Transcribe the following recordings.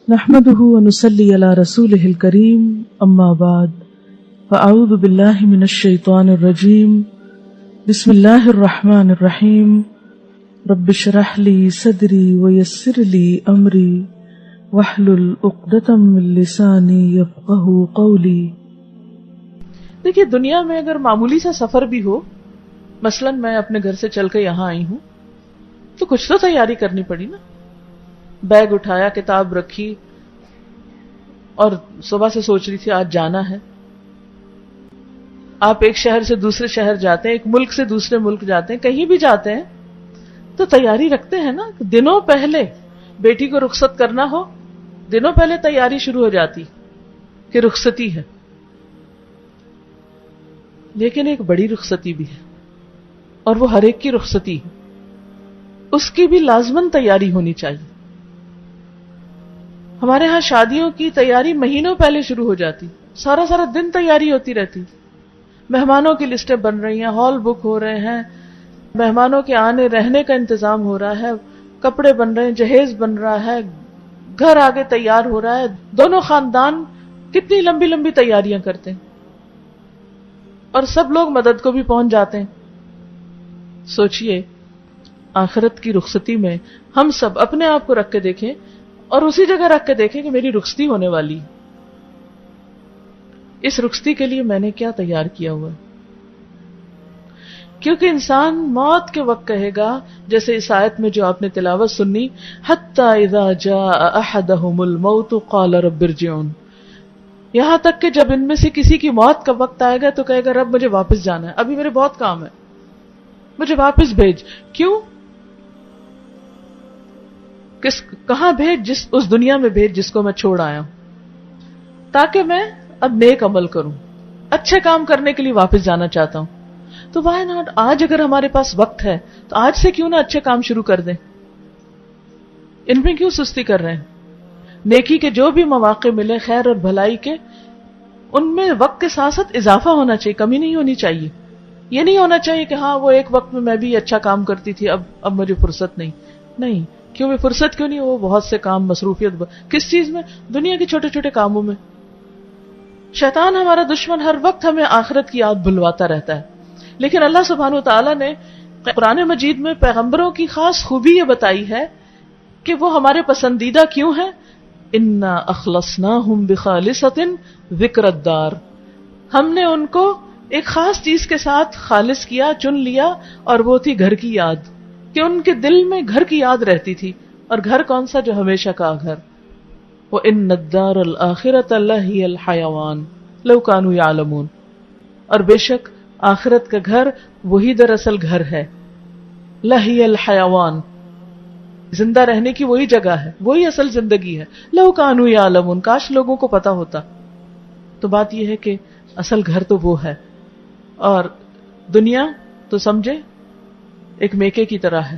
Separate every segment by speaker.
Speaker 1: نحمده ونصلي على رسوله الكريم اما بعد فاعوذ بالله من الشيطان الرجيم بسم الله الرحمن الرحيم رب اشرح لي صدري ويسر لي امري واحلل عقدة من لساني يفقهوا قولي۔
Speaker 2: دیکھیے، دنیا میں اگر معمولی سا سفر بھی ہو، مثلاً میں اپنے گھر سے چل کے یہاں آئی ہوں تو کچھ تو تیاری کرنی پڑی نا۔ بیگ اٹھایا، کتاب رکھی اور صبح سے سوچ رہی تھی آج جانا ہے۔ آپ ایک شہر سے دوسرے شہر جاتے ہیں، ایک ملک سے دوسرے ملک جاتے ہیں، کہیں بھی جاتے ہیں تو تیاری رکھتے ہیں نا۔ دنوں پہلے بیٹی کو رخصت کرنا ہو، دنوں پہلے تیاری شروع ہو جاتی کہ رخصتی ہے۔ لیکن ایک بڑی رخصتی بھی ہے اور وہ ہر ایک کی رخصتی ہے، اس کی بھی لازماً تیاری ہونی چاہیے۔ ہمارے ہاں شادیوں کی تیاری مہینوں پہلے شروع ہو جاتی، سارا دن تیاری ہوتی رہتی، مہمانوں کی لسٹیں بن رہی ہیں، ہال بک ہو رہے ہیں، مہمانوں کے آنے رہنے کا انتظام ہو رہا ہے، کپڑے بن رہے ہیں، جہیز بن رہا ہے، گھر آگے تیار ہو رہا ہے۔ دونوں خاندان کتنی لمبی لمبی تیاریاں کرتے ہیں اور سب لوگ مدد کو بھی پہنچ جاتے ہیں۔ سوچئے آخرت کی رخصتی میں ہم سب اپنے آپ کو رکھ کے دیکھیں اور اسی جگہ رکھ کے دیکھیں کہ میری رخصتی ہونے والی، اس رخصتی کے لیے میں نے کیا تیار کیا ہوا ہے۔ کیونکہ انسان موت کے وقت کہے گا، جیسے اس آیت میں جو آپ نے تلاوت سنی، حتی اذا جاء احدهم الموت قال رب ارجعون، یہاں تک کہ جب ان میں سے کسی کی موت کا وقت آئے گا تو کہے گا رب مجھے واپس جانا ہے، ابھی میرے بہت کام ہے، مجھے واپس بھیج۔ کیوں؟ کہاں بھیج؟ اس دنیا میں بھیج جس کو میں چھوڑ آیا ہوں، تاکہ میں اب نیک عمل کروں، اچھے کام کرنے کے لیے واپس جانا چاہتا ہوں۔ تو وائی ناٹ، آج اگر ہمارے پاس وقت ہے تو آج سے کیوں نہ اچھے کام شروع کر دیں؟ ان میں کیوں سستی کر رہے ہیں؟ نیکی کے جو بھی مواقع ملے، خیر اور بھلائی کے، ان میں وقت کے ساتھ ساتھ اضافہ ہونا چاہیے، کمی نہیں ہونی چاہیے۔ یہ نہیں ہونا چاہیے کہ ہاں وہ ایک وقت میں بھی اچھا کام کرتی تھی، اب مجھے فرصت نہیں۔ کیوں بھی فرصت کیوں نہیں؟ وہ بہت سے کام، مصروفیت کس چیز میں؟ دنیا کے چھوٹے چھوٹے کاموں میں۔ شیطان ہمارا دشمن ہر وقت ہمیں آخرت کی یاد بھلواتا رہتا ہے، لیکن اللہ سبحانہ وتعالیٰ نے قرآن مجید میں پیغمبروں کی خاص خوبی یہ بتائی ہے کہ وہ ہمارے پسندیدہ کیوں ہیں۔ انا اخلصناہم بخالصۃ ذکر الدار، ہم نے ان کو ایک خاص چیز کے ساتھ خالص کیا، چن لیا، اور وہ تھی گھر کی یاد، کہ ان کے دل میں گھر کی یاد رہتی تھی۔ اور گھر کون سا؟ جو ہمیشہ کا گھر۔ وَإِنَّ الدَّارَ الْآخِرَةَ لَهِيَ الْحَيَوَانُ لَوْ كَانُوا يَعْلَمُونَ، اور بے شک آخرت کا گھر وہی دراصل گھر ہے، لَهِيَ الْحَيَوَانُ، زندہ رہنے کی وہی جگہ ہے، وہی اصل زندگی ہے۔ لَوْ كَانُوا يَعْلَمُونَ، کاش لوگوں کو پتا ہوتا۔ تو بات یہ ہے کہ اصل گھر تو وہ ہے، اور دنیا تو سمجھے ایک میکے کی طرح ہے۔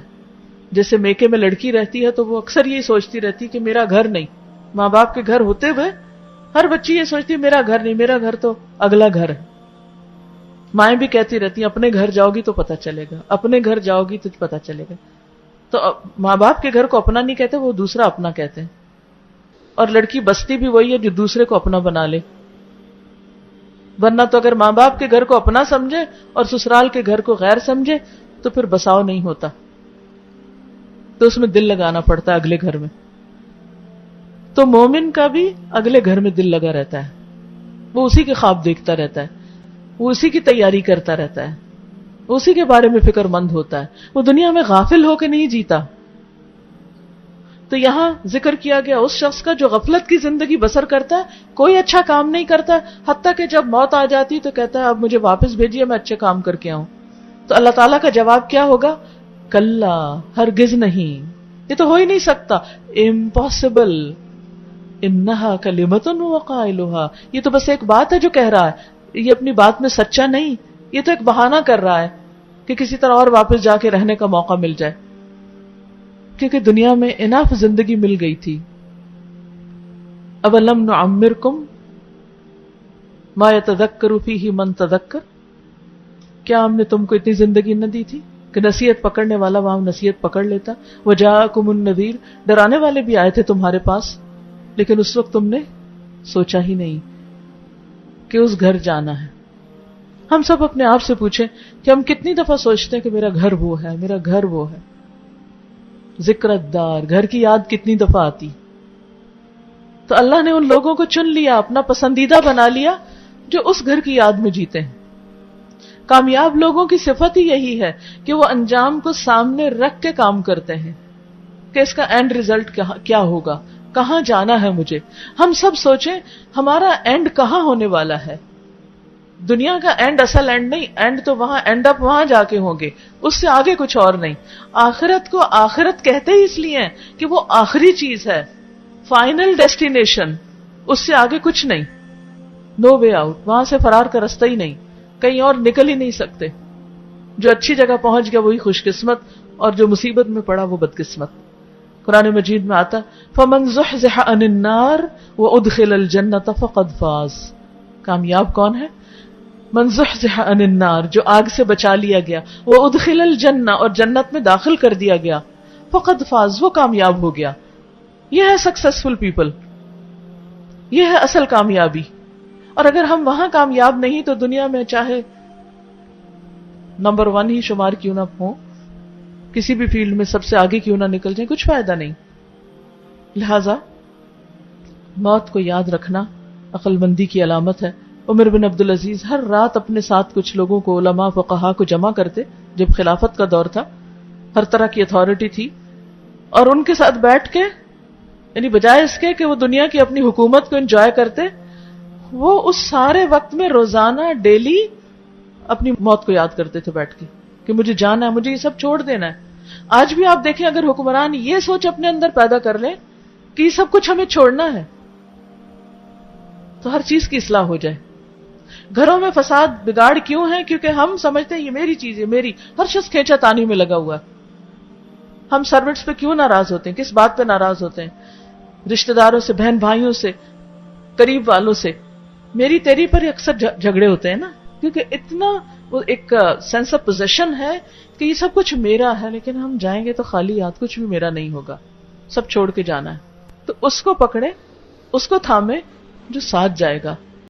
Speaker 2: جیسے میکے میں لڑکی رہتی ہے تو وہ اکثر یہ سوچتی رہتی کہ میرا گھر نہیں، ماں باپ کے گھر ہوتے ہوئے ہر بچی یہ سوچتی میرا گھر نہیں، میرا گھر تو اگلا گھر ہے۔ مائیں بھی کہتی رہتی ہیں اپنے گھر جاؤ گی تو پتہ چلے گا، اپنے گھر جاؤ گی تو پتہ چلے گا۔ تو ماں باپ کے گھر کو اپنا نہیں کہتے، وہ دوسرا اپنا کہتے ہیں۔ اور لڑکی بستی بھی وہی ہے جو دوسرے کو اپنا بنا لے، ورنہ تو اگر ماں باپ کے گھر کو اپنا سمجھے اور سسرال کے گھر کو غیر سمجھے تو پھر بساؤ نہیں ہوتا، تو اس میں دل لگانا پڑتا ہے اگلے گھر میں۔ تو مومن کا بھی اگلے گھر میں دل لگا رہتا ہے، وہ اسی کے خواب دیکھتا رہتا ہے، وہ اسی کی تیاری کرتا رہتا ہے، وہ اسی کے بارے میں فکر مند ہوتا ہے، وہ دنیا میں غافل ہو کے نہیں جیتا۔ تو یہاں ذکر کیا گیا اس شخص کا جو غفلت کی زندگی بسر کرتا ہے، کوئی اچھا کام نہیں کرتا، حتیٰ کہ جب موت آ جاتی تو کہتا ہے اب مجھے واپس بھیجیے، میں اچھے کام کر کے آؤں۔ تو اللہ تعالیٰ کا جواب کیا ہوگا؟ کلا، ہرگز نہیں، یہ تو ہو ہی نہیں سکتا، امپاسبل، انہا کلمۃ هو قائلها، یہ تو بس ایک بات ہے جو کہہ رہا ہے، یہ اپنی بات میں سچا نہیں، یہ تو ایک بہانہ کر رہا ہے کہ کسی طرح اور واپس جا کے رہنے کا موقع مل جائے، کیونکہ دنیا میں اناف زندگی مل گئی تھی۔ اولم نعمرکم ما یتذکر فیہ من تذکر، کیا ہم نے تم کو اتنی زندگی نہ دی تھی کہ نصیحت پکڑنے والا وہاں نصیحت پکڑ لیتا؟ وجاءکم النذیر، ڈرانے والے بھی آئے تھے تمہارے پاس، لیکن اس وقت تم نے سوچا ہی نہیں کہ اس گھر جانا ہے. ہم سب اپنے آپ سے پوچھیں کہ ہم کتنی دفعہ سوچتے ہیں کہ میرا گھر وہ ہے، میرا گھر وہ ہے. ذکر الدار، گھر کی یاد کتنی دفعہ آتی. تو اللہ نے ان لوگوں کو چن لیا، اپنا پسندیدہ بنا لیا جو اس گھر کی یاد میں جیتے ہیں. کامیاب لوگوں کی صفت ہی یہی ہے کہ وہ انجام کو سامنے رکھ کے کام کرتے ہیں کہ اس کا اینڈ ریزلٹ کیا ہوگا، کہاں جانا ہے مجھے. ہم سب سوچیں ہمارا اینڈ کہاں ہونے والا ہے. دنیا کا اینڈ اصل اینڈ نہیں، اینڈ تو وہاں اینڈ اپ وہاں جا کے ہوں گے، اس سے آگے کچھ اور نہیں. آخرت کو آخرت کہتے ہی اس لیے ہیں کہ وہ آخری چیز ہے، فائنل ڈیسٹینیشن، اس سے آگے کچھ نہیں. نو وے آؤٹ، وہاں سے فرار کا رستہ ہی نہیں، کہیں اور نکل ہی نہیں سکتے. جو اچھی جگہ پہنچ گیا وہی خوش قسمت، اور جو مصیبت میں پڑا وہ بدقسمت. قرآن مجید میں آتا فَمَنْ زُحْزِحَ عَنِ النَّارِ وَأُدْخِلَ الْجَنَّةَ فَقَدْ فَازَ. کامیاب کون ہے؟ من زحزح عن النار، جو آگ سے بچا لیا گیا، وَأُدْخِلَ الْجَنَّةَ، اور جنت میں داخل کر دیا گیا، فَقَدْ فَاز، وہ کامیاب ہو گیا. یہ ہے سکسیسفل پیپل، یہ ہے اصل کامیابی. اور اگر ہم وہاں کامیاب نہیں تو دنیا میں چاہے نمبر 1 ہی شمار کیوں نہ ہوں، کسی بھی فیلڈ میں سب سے آگے کیوں نہ نکل جائیں، کچھ فائدہ نہیں. لہذا موت کو یاد رکھنا عقل مندی کی علامت ہے. عمر بن عبدالعزیز ہر رات اپنے ساتھ کچھ لوگوں کو، علماء فقہا کو جمع کرتے، جب خلافت کا دور تھا، ہر طرح کی اتھارٹی تھی، اور ان کے ساتھ بیٹھ کے، یعنی بجائے اس کے کہ وہ دنیا کی اپنی حکومت کو انجوائے کرتے، وہ اس سارے وقت میں روزانہ ڈیلی اپنی موت کو یاد کرتے تھے بیٹھ کے کہ مجھے جانا ہے، مجھے یہ سب چھوڑ دینا ہے. آج بھی آپ دیکھیں اگر حکمران یہ سوچ اپنے اندر پیدا کر لیں کہ یہ سب کچھ ہمیں چھوڑنا ہے تو ہر چیز کی اصلاح ہو جائے. گھروں میں فساد بگاڑ کیوں ہے؟ کیونکہ ہم سمجھتے ہیں یہ میری چیز ہے، میری. ہر شخص کھینچا تانی میں لگا ہوا ہے. ہم سرونٹس پہ کیوں ناراض ہوتے ہیں؟ کس بات پہ ناراض ہوتے ہیں؟ رشتہ داروں سے، بہن بھائیوں سے، قریب والوں سے میری تیری پر اکثر جھگڑے ہوتے ہیں نا، کیونکہ اتنا وہ ایک سینس آف پوزیشن ہے کہ یہ سب کچھ میرا ہے، لیکن ہم جائیں گے تو خالی ہاتھ، کچھ بھی میرا نہیں ہوگا، سب چھوڑ کے جانا ہے. تو اس کو پکڑے، اس کو تھامے جو ساتھ جائے گا.